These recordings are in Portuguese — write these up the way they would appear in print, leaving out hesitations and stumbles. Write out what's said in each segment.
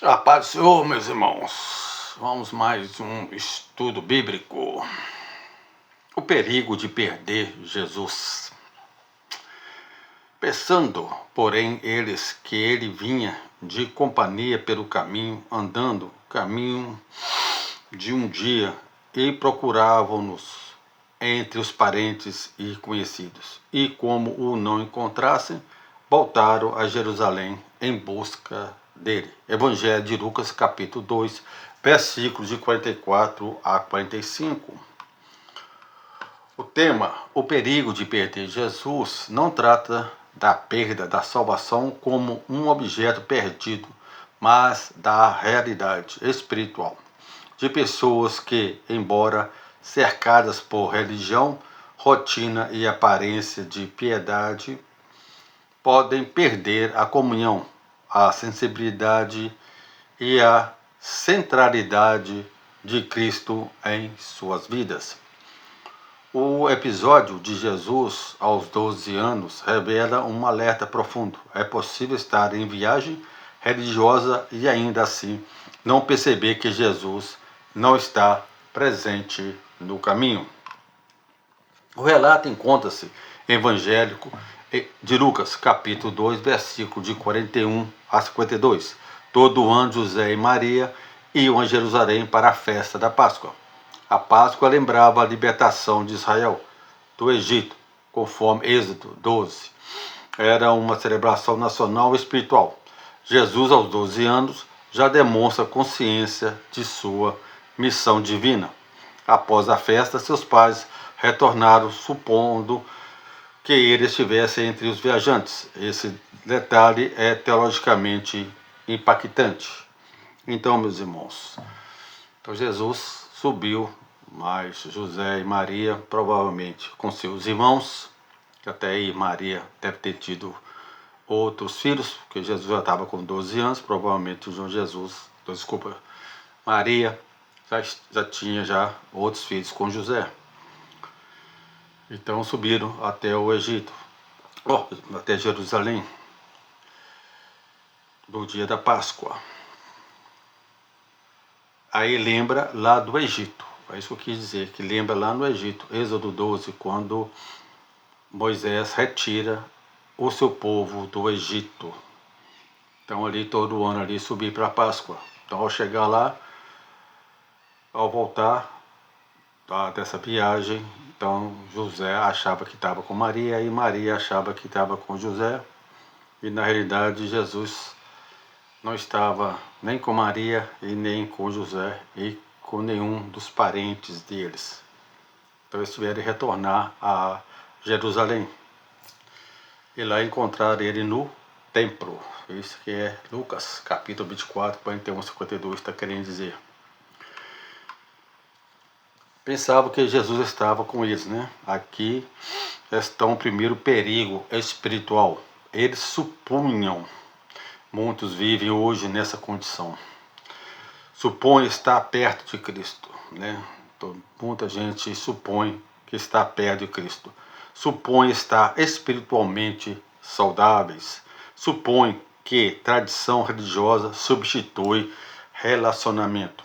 A paz do Senhor, meus irmãos. Vamos mais um estudo bíblico. O perigo de perder Jesus. Pensando, porém, eles que ele vinha de companhia pelo caminho, andando caminho de um dia, e procuravam-nos entre os parentes e conhecidos. E como o não encontrassem, voltaram a Jerusalém em busca dele. Evangelho de Lucas, capítulo 2, versículos de 44 a 45. O tema, o perigo de perder Jesus, não trata da perda da salvação como um objeto perdido, mas da realidade espiritual de pessoas que, embora cercadas por religião, rotina e aparência de piedade, podem perder a comunhão, a sensibilidade e a centralidade de Cristo em suas vidas. O episódio de Jesus aos 12 anos revela um alerta profundo. É possível estar em viagem religiosa e ainda assim não perceber que Jesus não está presente no caminho. O relato encontra-se em Evangélico de Lucas, capítulo 2, versículo de 41 a 52. Todo ano José e Maria iam a Jerusalém para a festa da Páscoa. A Páscoa lembrava a libertação de Israel do Egito, conforme Êxodo 12. Era uma celebração nacional e espiritual. Jesus, aos 12 anos, já demonstra consciência de sua missão divina. Após a festa, seus pais retornaram, supondo que ele estivesse entre os viajantes. Esse detalhe é teologicamente impactante. Então, meus irmãos, Jesus subiu, mas José e Maria, provavelmente com seus irmãos, que até aí Maria deve ter tido outros filhos, porque Jesus já estava com 12 anos, provavelmente Maria já tinha já outros filhos com José. Então subiram até o Egito, até Jerusalém, no dia da Páscoa. Aí lembra lá do Egito, é isso que eu quis dizer, que lembra lá no Egito, Êxodo 12, quando Moisés retira o seu povo do Egito. Então ali todo ano ali subir para a Páscoa. Então ao chegar lá, ao voltar dessa viagem, então José achava que estava com Maria e Maria achava que estava com José, e na realidade Jesus não estava nem com Maria e nem com José e com nenhum dos parentes deles. Então eles tiveram que retornar a Jerusalém e lá encontrar ele no templo. Isso que é Lucas, capítulo 24, 41, 52, está querendo dizer. Pensavam que Jesus estava com eles, né? Aqui está o primeiro perigo espiritual. Eles supunham, muitos vivem hoje nessa condição, supõe estar perto de Cristo, né? Então, muita gente supõe que está perto de Cristo, supõe estar espiritualmente saudáveis, supõe que tradição religiosa substitui relacionamento.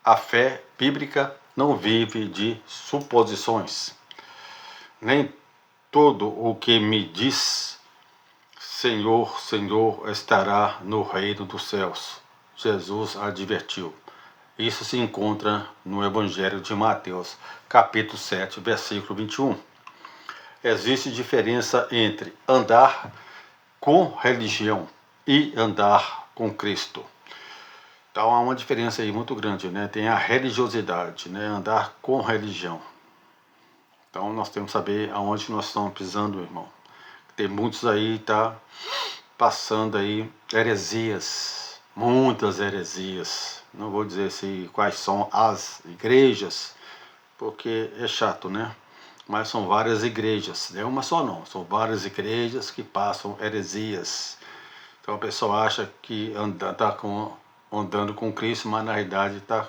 A fé bíblica não vive de suposições. Nem todo o que me diz Senhor, Senhor estará no reino dos céus. Jesus advertiu. Isso se encontra no Evangelho de Mateus, capítulo 7, versículo 21. Existe diferença entre andar com religião e andar com Cristo. Então há uma diferença aí muito grande, né? Tem a religiosidade, né? Andar com religião. Então nós temos que saber aonde nós estamos pisando, irmão. Tem muitos aí, tá passando aí heresias, muitas heresias. Não vou dizer quais são as igrejas, porque é chato, né? Mas são várias igrejas, não é uma só não, são várias igrejas que passam heresias. Então a pessoa acha que andando com Cristo, mas na realidade está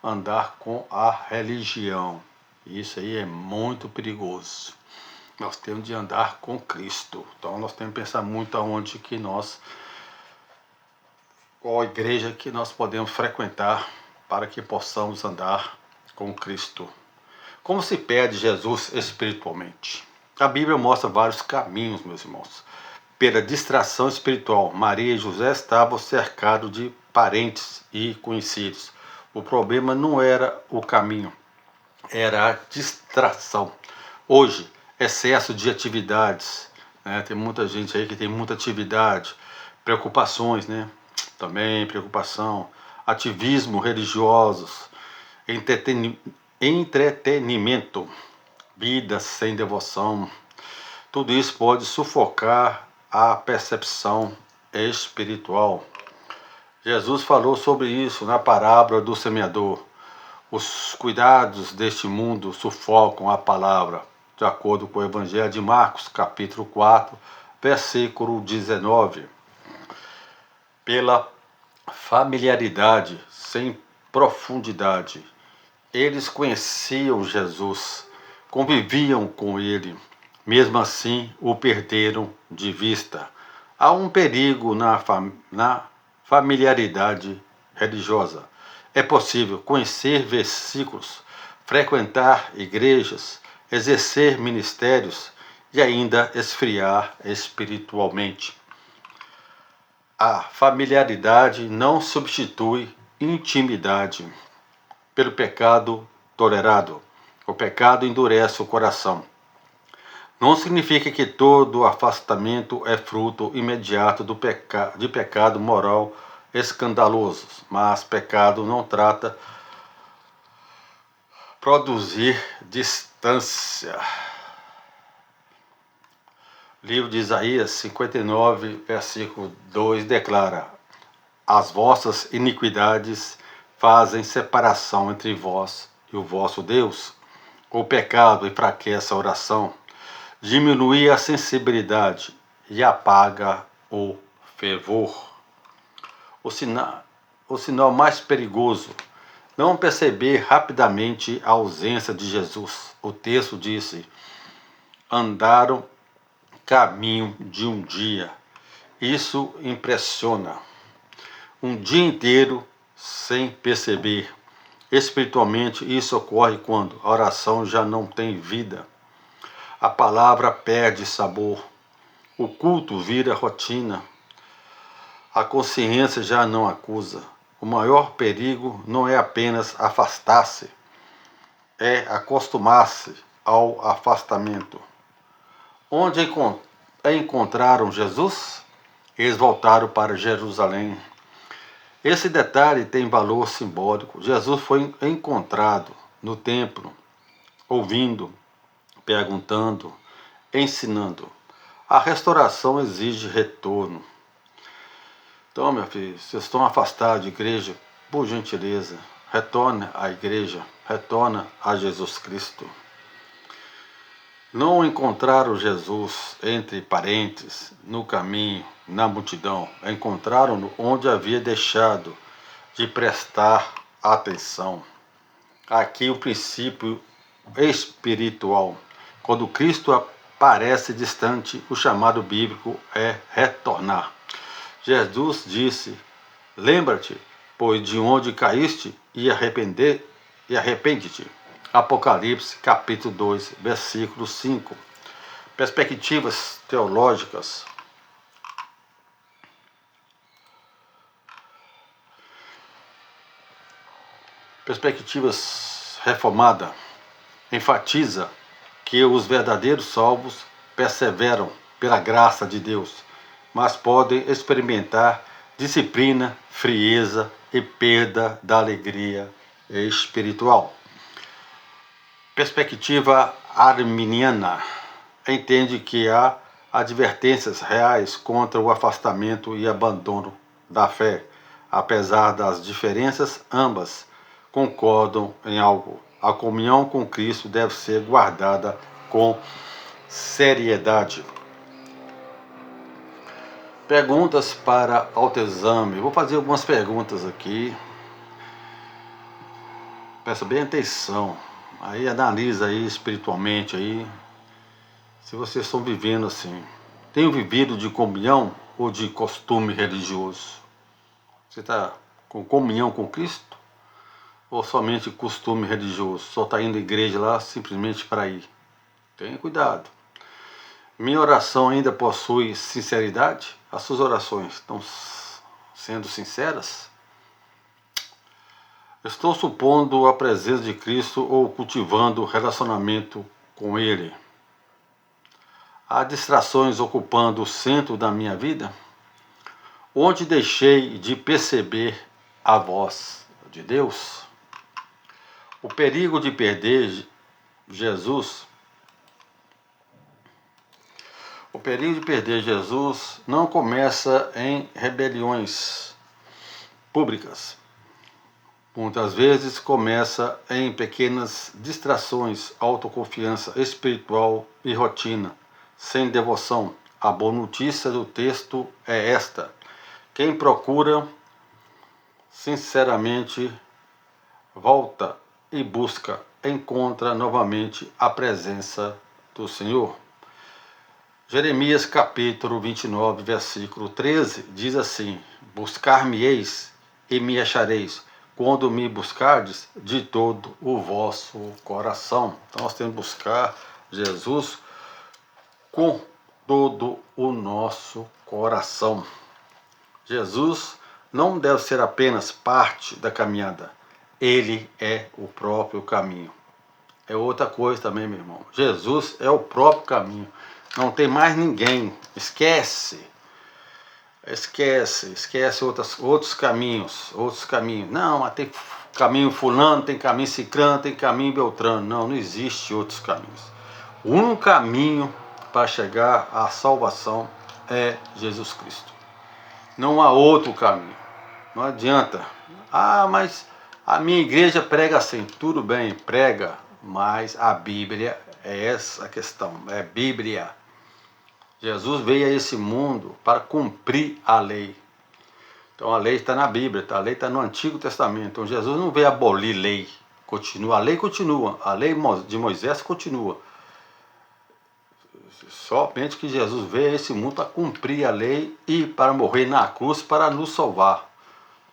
andar com a religião. Isso aí é muito perigoso. Nós temos de andar com Cristo. Então nós temos que pensar muito aonde que nós qual igreja que nós podemos frequentar para que possamos andar com Cristo. Como se perde Jesus espiritualmente? A Bíblia mostra vários caminhos, meus irmãos. Pela distração espiritual, Maria e José estavam cercados de parentes e conhecidos. O problema não era o caminho, era a distração. Hoje, excesso de atividades, né? Tem muita gente aí que tem muita atividade, preocupações, né? Também preocupação, ativismo religiosos, entretenimento, vida sem devoção. Tudo isso pode sufocar a percepção espiritual. Jesus falou sobre isso na parábola do semeador. Os cuidados deste mundo sufocam a palavra, de acordo com o Evangelho de Marcos, capítulo 4, versículo 19. Pela familiaridade sem profundidade, eles conheciam Jesus, conviviam com ele, mesmo assim o perderam de vista. Há um perigo na familiaridade religiosa. É possível conhecer versículos, frequentar igrejas, exercer ministérios e ainda esfriar espiritualmente. A familiaridade não substitui intimidade. Pelo pecado tolerado, o pecado endurece o coração. Não significa que todo afastamento é fruto imediato de pecado moral escandaloso, mas pecado não trata produzir distância. Livro de Isaías 59, versículo 2 declara: as vossas iniquidades fazem separação entre vós e o vosso Deus. O pecado enfraquece a oração, diminui a sensibilidade e apaga o fervor. O sinal mais perigoso, não perceber rapidamente a ausência de Jesus. O texto disse: andaram caminho de um dia. Isso impressiona. Um dia inteiro sem perceber. Espiritualmente, isso ocorre quando a oração já não tem vida. A palavra perde sabor. O culto vira rotina. A consciência já não acusa. O maior perigo não é apenas afastar-se, é acostumar-se ao afastamento. Onde encontraram Jesus? Eles voltaram para Jerusalém. Esse detalhe tem valor simbólico. Jesus foi encontrado no templo, ouvindo, perguntando, ensinando. A restauração exige retorno. Então, meu filho, vocês estão afastados de igreja, por gentileza, retorne à igreja, retorne a Jesus Cristo. Não encontraram Jesus entre parentes, no caminho, na multidão. Encontraram-no onde havia deixado de prestar atenção. Aqui o princípio espiritual. Quando Cristo aparece distante, o chamado bíblico é retornar. Jesus disse: lembra-te, pois de onde caíste e arrepende-te. Apocalipse, capítulo 2, versículo 5. Perspectivas teológicas. Perspectivas reformada enfatiza que os verdadeiros salvos perseveram pela graça de Deus, mas podem experimentar disciplina, frieza e perda da alegria espiritual. Perspectiva arminiana entende que há advertências reais contra o afastamento e abandono da fé. Apesar das diferenças, ambas concordam em algo. A comunhão com Cristo deve ser guardada com seriedade. Perguntas para autoexame. Vou fazer algumas perguntas aqui. Presta bem atenção. Aí analisa aí espiritualmente aí. Se vocês estão vivendo assim. Tenho vivido de comunhão ou de costume religioso? Você está com comunhão com Cristo? Ou somente costume religioso? Só está indo à igreja lá simplesmente para ir? Tenha cuidado. Minha oração ainda possui sinceridade? As suas orações estão sendo sinceras? Estou supondo a presença de Cristo ou cultivando relacionamento com Ele? Há distrações ocupando o centro da minha vida? Onde deixei de perceber a voz de Deus? O perigo de perder Jesus, não começa em rebeliões públicas. Muitas vezes começa em pequenas distrações, autoconfiança espiritual e rotina, sem devoção. A boa notícia do texto é esta: quem procura sinceramente volta e busca, encontra novamente a presença do Senhor. Jeremias capítulo 29, versículo 13, diz assim: buscar-me-eis e me achareis, quando me buscardes de todo o vosso coração. Então nós temos que buscar Jesus com todo o nosso coração. Jesus não deve ser apenas parte da caminhada, Ele é o próprio caminho. É outra coisa também, meu irmão. Jesus é o próprio caminho. Não tem mais ninguém. Esquece outros caminhos. Não, mas tem caminho fulano, tem caminho ciclano, tem caminho beltrano. Não existe outros caminhos. O único caminho para chegar à salvação é Jesus Cristo. Não há outro caminho. Não adianta. Mas a minha igreja prega assim. Tudo bem, prega, mas a Bíblia é essa a questão. É Bíblia. Jesus veio a esse mundo para cumprir a lei. Então a lei está na Bíblia, a lei está no Antigo Testamento. Então Jesus não veio abolir lei. A lei continua. A lei de Moisés continua. Somente que Jesus veio a esse mundo para cumprir a lei e para morrer na cruz para nos salvar.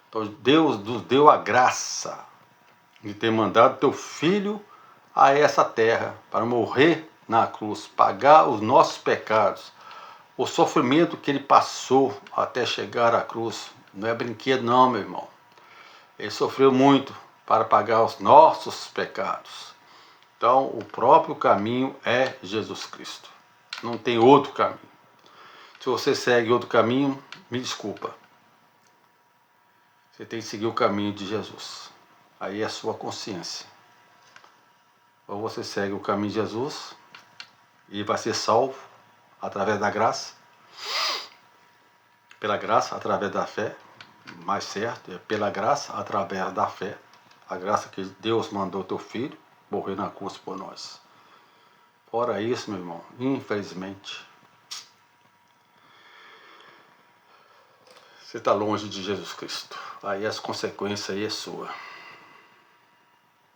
Então Deus nos deu a graça de ter mandado teu filho a essa terra para morrer na cruz, pagar os nossos pecados. O sofrimento que ele passou até chegar à cruz não é brinquedo não, meu irmão. Ele sofreu muito para pagar os nossos pecados. Então o próprio caminho é Jesus Cristo. Não tem outro caminho. Se você segue outro caminho, me desculpa. Você tem que seguir o caminho de Jesus. Aí é a sua consciência. Ou você segue o caminho de Jesus e vai ser salvo através da graça. Pela graça, através da fé. Mais certo, é pela graça, através da fé. A graça que Deus mandou teu filho morrer na cruz por nós. Fora isso, meu irmão, infelizmente, você está longe de Jesus Cristo. Aí as consequências aí é sua.